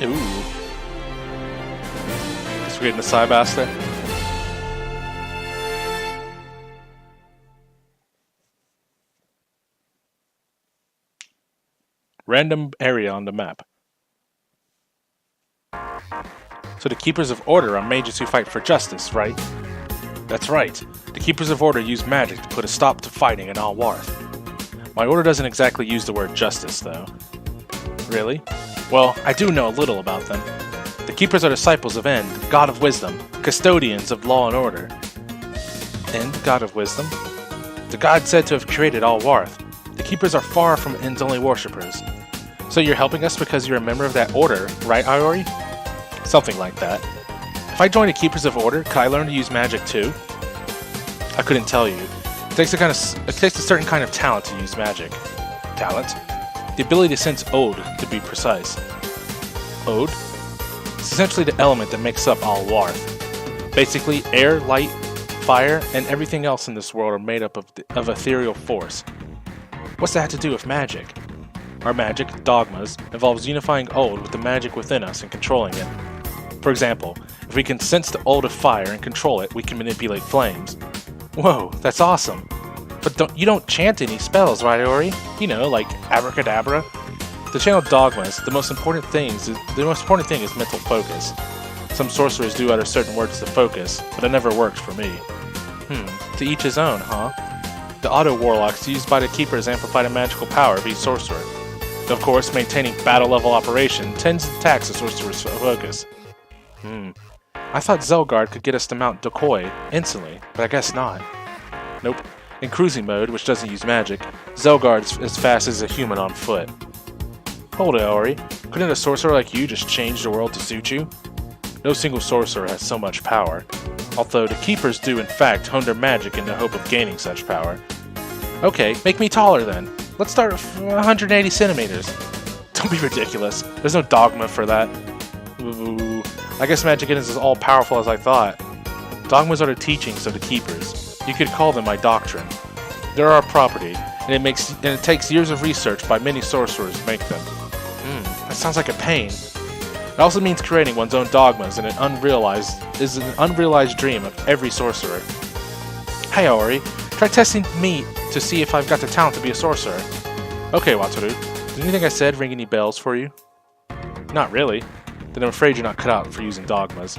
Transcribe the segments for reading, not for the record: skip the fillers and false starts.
Ooh. Guess we're getting the Cybaster. Random area on the map. So the Keepers of Order are mages who fight for justice, right? That's right. The Keepers of Order use magic to put a stop to fighting in Alwarth. My order doesn't exactly use the word justice, though. Really? Well, I do know a little about them. The Keepers are disciples of End, God of Wisdom, custodians of law and order. End, God of Wisdom? The god said to have created Alwarth. The Keepers are far from End's only worshippers. So you're helping us because you're a member of that order, right, Iori? Something like that. If I join the Keepers of Order, could I learn to use magic too? I couldn't tell you. It takes a certain kind of talent to use magic. Talent? The ability to sense Ode, to be precise. Ode? It's essentially the element that makes up Alwarth. Basically, air, light, fire, and everything else in this world are made up of ethereal force. What's that have to do with magic? Our magic, dogmas, involves unifying Ode with the magic within us and controlling it. For example, if we can sense the Ode of fire and control it, we can manipulate flames. Whoa, that's awesome! But you don't chant any spells, right, Ori? You know, like abracadabra? To channel dogmas, the most important thing is mental focus. Some sorcerers do utter certain words to focus, but it never worked for me. To each his own, huh? The auto warlocks used by the Keepers amplify the magical power of each sorcerer. Of course, maintaining battle-level operation tends to tax the sorcerer's focus. I thought Zelgard could get us to Mount Dokoi instantly, but I guess not. Nope. In cruising mode, which doesn't use magic, Zelgard's as fast as a human on foot. Hold it, Ori. Couldn't a sorcerer like you just change the world to suit you? No single sorcerer has so much power, although the Keepers do in fact hone their magic in the hope of gaining such power. Okay, make me taller then. Let's start with 180 centimeters. Don't be ridiculous. There's no dogma for that. Ooh, I guess magic isn't as all-powerful as I thought. Dogmas are the teachings of the Keepers. You could call them my doctrine. They're our property, and it takes years of research by many sorcerers to make them. That sounds like a pain. It also means creating one's own dogmas and an unrealized dream of every sorcerer. Hey Ori, try testing me to see if I've got the talent to be a sorcerer. Okay, Wataru. Did anything I said ring any bells for you? Not really. Then I'm afraid you're not cut out for using dogmas.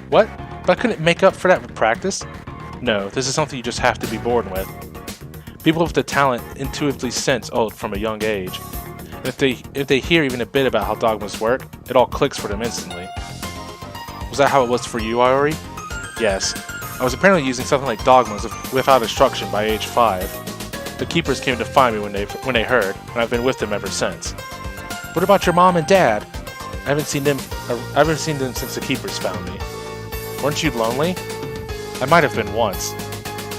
What? But I couldn't make up for that with practice? No, this is something you just have to be born with. People with the talent intuitively sense Ode from a young age. And if they hear even a bit about how dogmas work, it all clicks for them instantly. Was that how it was for you, Iori? Yes. I was apparently using something like dogmas without instruction by age 5. The Keepers came to find me when they heard, and I've been with them ever since. What about your mom and dad? I haven't seen them since the Keepers found me. Weren't you lonely? I might have been once.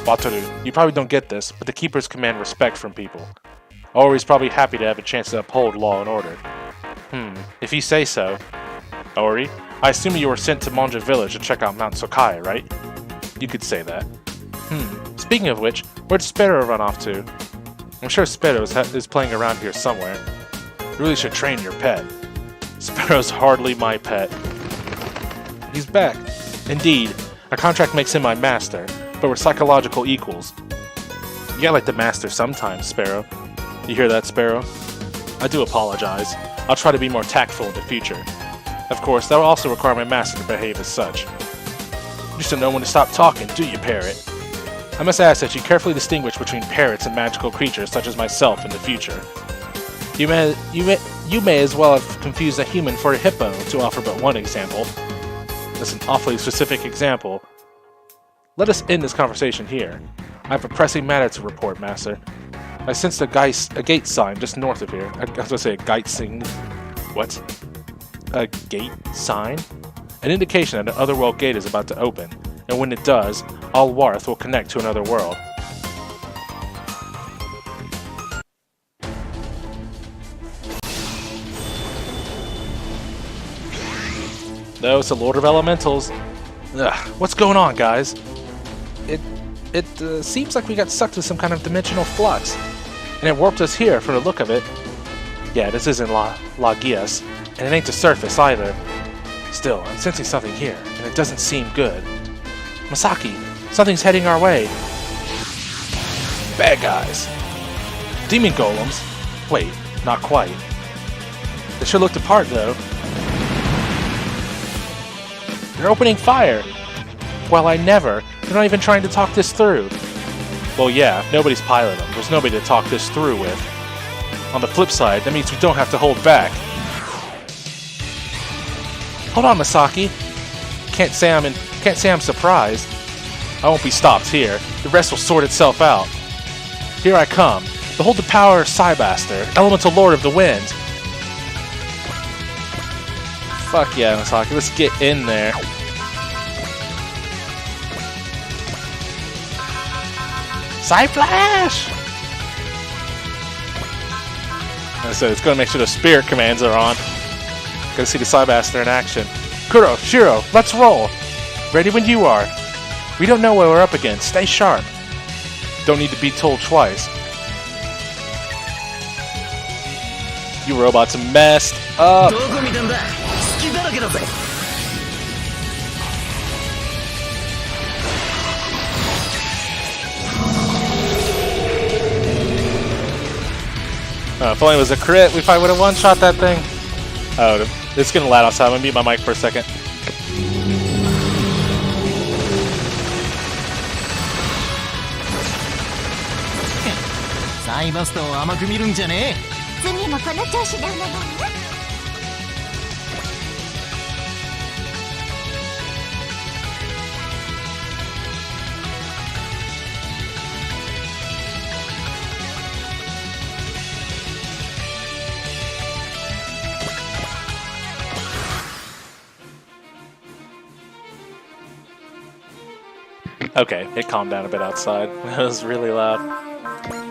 Wataru, you probably don't get this, but the Keepers command respect from people. Ori's probably happy to have a chance to uphold law and order. If you say so. Ori, I assume you were sent to Monja Village to check out Mount Sokai, right? You could say that. Speaking of which, where'd Sparrow run off to? I'm sure Sparrow is playing around here somewhere. You really should train your pet. Sparrow's hardly my pet. He's back. Indeed, a contract makes him my master, but we're psychological equals. You gotta like the master sometimes, Sparrow. You hear that, Sparrow? I do apologize. I'll try to be more tactful in the future. Of course, that will also require my master to behave as such. You just don't know when to stop talking, do you, parrot? I must ask that you carefully distinguish between parrots and magical creatures such as myself in the future. You may as well have confused a human for a hippo, to offer but one example. That's an awfully specific example. Let us end this conversation here. I have a pressing matter to report, Master. I sensed a gate sign just north of here. I was going to say a gate sign. What? A gate sign? An indication that an otherworld gate is about to open, and when it does, Alwarth will connect to another world. No, it's the Lord of Elementals. Ugh, what's going on, guys? It seems like we got sucked to some kind of dimensional flux, and it warped us here from the look of it. Yeah, this isn't La Gias, and it ain't the surface either. Still, I'm sensing something here, and it doesn't seem good. Masaki, something's heading our way. Bad guys. Demon golems? Wait, not quite. They sure looked apart, though. They're opening fire! Well, I never. They're not even trying to talk this through. Well, yeah, if nobody's piloting them, there's nobody to talk this through with. On the flip side, that means we don't have to hold back. Hold on, Masaki. Can't say I'm surprised. I won't be stopped here. The rest will sort itself out. Here I come. Behold the power of Cybaster, elemental lord of the wind. Fuck yeah, Masaki. Let's get in there. Flash! So it's going to make sure the spirit commands are on. Gotta see the Cybaster in action. Kuro, Shiro, let's roll! Ready when you are. We don't know what we're up against. Stay sharp. Don't need to be told twice. You robots messed up. If only it was a crit, we probably would have one-shot that thing. Oh, it's getting loud outside. I'm gonna mute my mic for a second. Cybuster を甘く見るんじゃねえ。次もこの調子でお願いね。Okay, it calmed down a bit outside. It was really loud.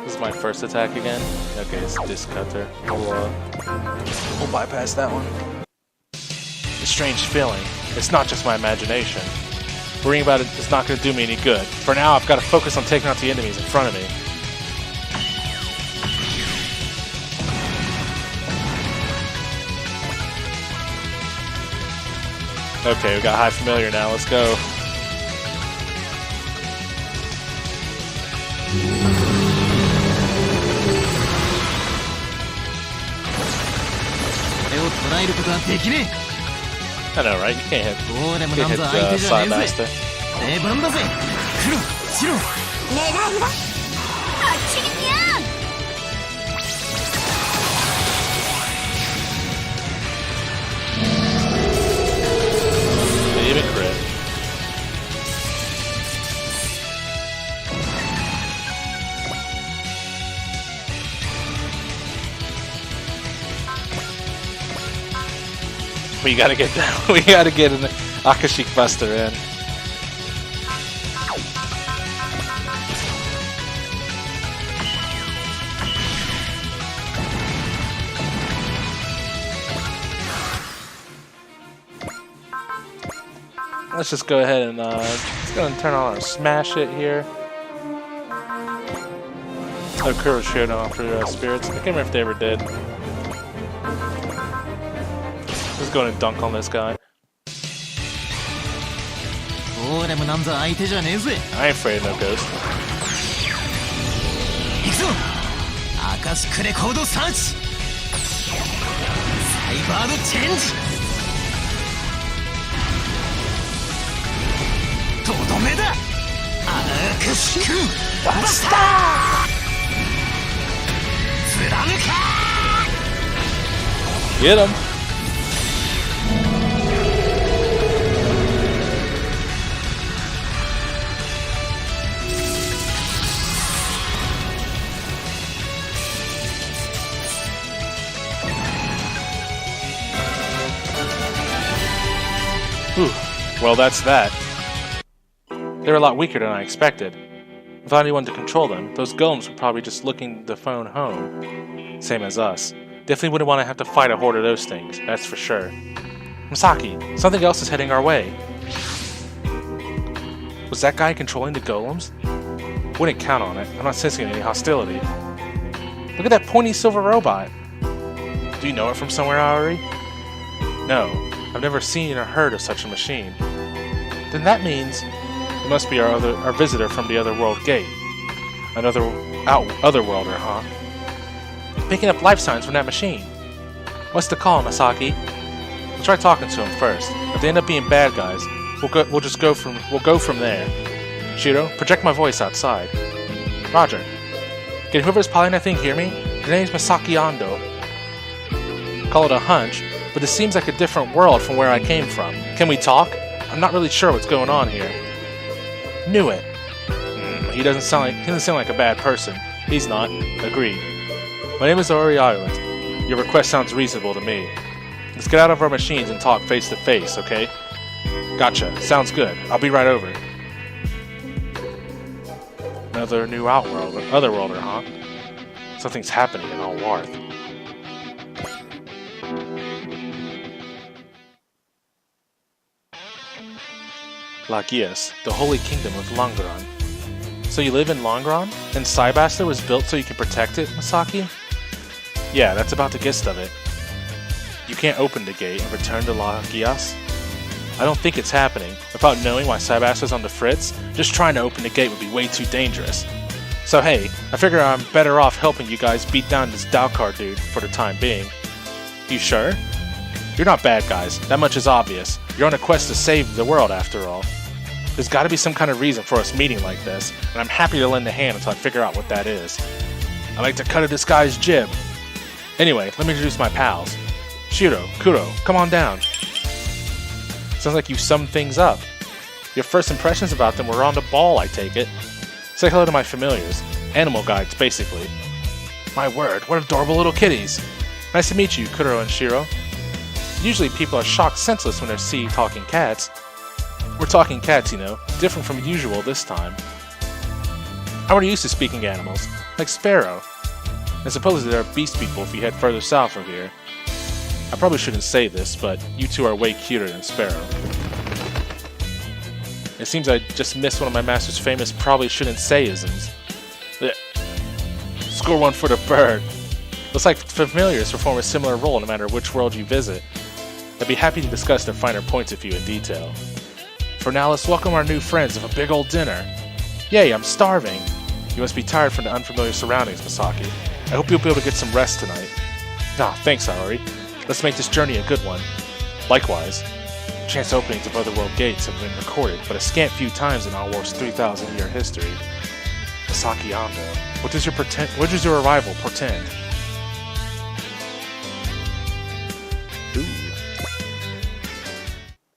This is my first attack again. Okay, it's disc cutter. We'll bypass that one. A strange feeling. It's not just my imagination. Worrying about it is not going to do me any good. For now, I've got to focus on taking out the enemies in front of me. Okay, we got high familiar now. Let's go. I know, right? You can't hit Cybaster. Even crit. We gotta get down. We gotta get an Akashic Buster in. Let's just go ahead and let's go and turn on our smash it here. Oh, Kuro showed off for spirits. I can't remember if they ever did. Let's go and dunk on this guy. I ain't afraid of no ghost. Get him! Whew. Well, that's that. They're a lot weaker than I expected. Without anyone to control them, those golems were probably just looking the phone home. Same as us. Definitely wouldn't want to have to fight a horde of those things, that's for sure. Masaki, something else is heading our way. Was that guy controlling the golems? Wouldn't count on it. I'm not sensing any hostility. Look at that pointy silver robot. Do you know it from somewhere, Aori? No, I've never seen or heard of such a machine. Then that means it must be our visitor from the Otherworld Gate. Another Otherworlder, huh? Picking up life signs from that machine. What's the call, Masaki? We'll try talking to him first. If they end up being bad guys, we'll go from there. Shiro, project my voice outside. Roger. Can whoever's piloting that thing hear me? Their name's Masaki Ando. Call it a hunch, but this seems like a different world from where I came from. Can we talk? I'm not really sure what's going on here. Knew it. He doesn't sound like a bad person. He's not. Agreed. My name is Aori Island. Your request sounds reasonable to me. Let's get out of our machines and talk face to face, okay? Gotcha. Sounds good. I'll be right over. Another new Otherworlder, huh? Something's happening in Allwarth. Lagias, the Holy Kingdom of Longron. So you live in Longron? And Cybaster was built so you can protect it, Masaki? Yeah, that's about the gist of it. You can't open the gate and return to Lagias? I don't think it's happening. Without knowing why Cybaster's on the fritz, just trying to open the gate would be way too dangerous. So hey, I figure I'm better off helping you guys beat down this Daukar dude for the time being. You sure? You're not bad guys, that much is obvious. You're on a quest to save the world after all. There's gotta be some kind of reason for us meeting like this, and I'm happy to lend a hand until I figure out what that is. I like to cut a disguised jib. Anyway, let me introduce my pals. Shiro, Kuro, come on down. Sounds like you summed things up. Your first impressions about them were on the ball, I take it. Say hello to my familiars. Animal guides, basically. My word, what adorable little kitties! Nice to meet you, Kuro and Shiro. Usually people are shocked senseless when they see talking cats. We're talking cats, you know, different from usual this time. I'm already used to speaking animals, like Sparrow. And supposedly there are beast people if you head further south from here. I probably shouldn't say this, but you two are way cuter than Sparrow. It seems I just missed one of my master's famous probably shouldn't say-isms. Score one for the bird. Looks like familiars perform a similar role no matter which world you visit. I'd be happy to discuss their finer points with you in detail. For now, let's welcome our new friends with a big old dinner. Yay, I'm starving. You must be tired from the unfamiliar surroundings, Masaki. I hope you'll be able to get some rest tonight. Ah, thanks, Aori. Let's make this journey a good one. Likewise. Chance openings of Otherworld gates have been recorded, but a scant few times in Allwarth's 3,000-year history. Masaki Ando, what does your arrival portend? Ooh.